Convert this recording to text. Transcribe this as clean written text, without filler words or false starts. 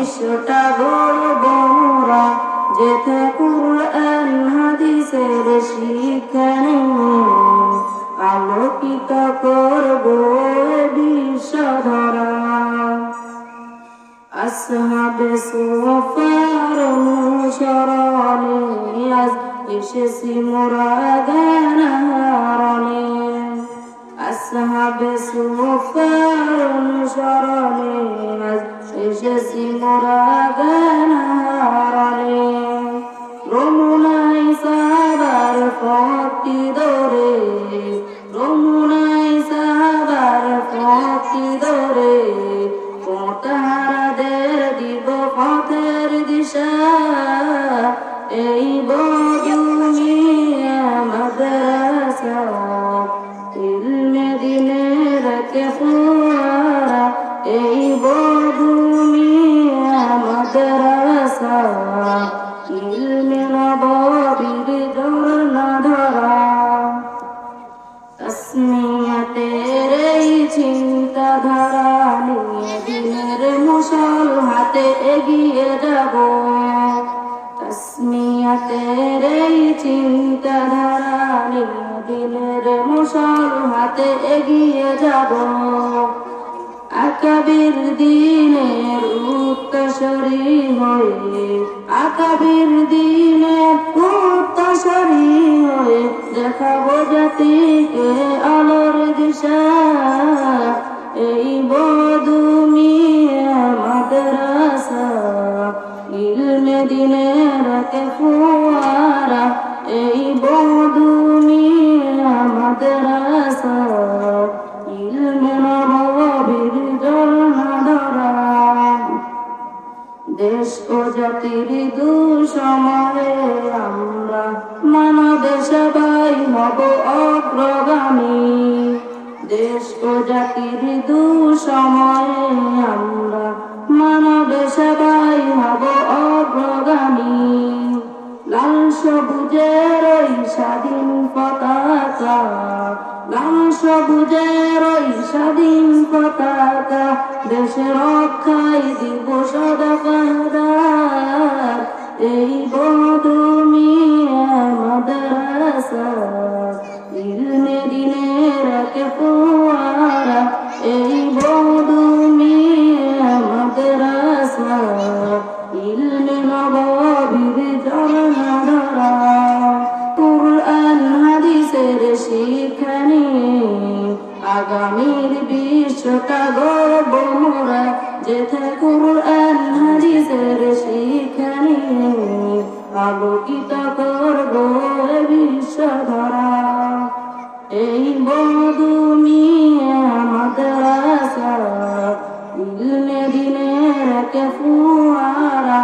বিশ্বটা গড়ব মোরা, যেথা কুরআন হাদিসের শিক্ষা নিয়ে আলোকিত করব এ বিশ্বধরা। আসহাবে সুফার অনুসরণে আজ এসেছি মোরা জ্ঞান হারণে। আসহাবে সুফার অনুসরণে আজ এসেছি মোরা জ্ঞান হারণে। রমুনাই সাহাবার পথটি ধরে, রমুনাই সাহাবার পথটি ধরে পথহারাদের দিব পথের দিশা। এই বদুনিয়া মাদ্রাসা ইলমে দিনের কে ফুয়ারা। এই বদুনিয়া মাদ্রাসা ইলমে নববীর ঝর্ণা ধরা। তাসমিয়াতের এই চিন্তাধারা নিয়ে দিনের মুসল হাতে এগিয়ে যাব। তাসমিয়াতের এই চিন্তাধারা নিয়ে দিনের মুসল হাতে এগিয়ে যাব। আকাবির দিনের উত্তরসূরি হয়ে, আকাবির দিনের উত্তরসূরি হয়ে দেখাবো জাতিকে আলোর দিশা। এই বদুনিয়া মাদ্রাসা ইলমে দিনের কে ফুয়ারা। এই বদুনিয়া মাদ্রাসা ইলমে নববীর ঝর্ণা ধরা। দেশ ও জাতির দুঃসময়ে আমরা মানবে সবাই হব অগ্রগামী। দেশ ও জাতির দুঃসময়ে আমরা মানবে সবাই হব অগ্রগামী। লাল সবুজের ওই স্বাধীন পতাকা, লাল সবুজের ওই স্বাধীন পতাকা দেশের রক্ষায় দিব সদা পাহারাদার। এই বদুনিয়া মাদ্রাসা ইলমে দিনের কে ফুয়ারা। এই বদুনিয়া মাদ্রাসা ইলমে নববীর ঝর্ণা ধরা। কুরআন হাদিসের শিক্ষা নিয়ে আগামীর বিশ্বটা গড়ব মোরা, যেথা কুরআন হাদিসের শিক্ষা নিয়ে আলোকিত করব এ বিশ্বধরা। এই বদুনিয়া মাদ্রাসা ইলমে দিনের কে ফুয়ারা।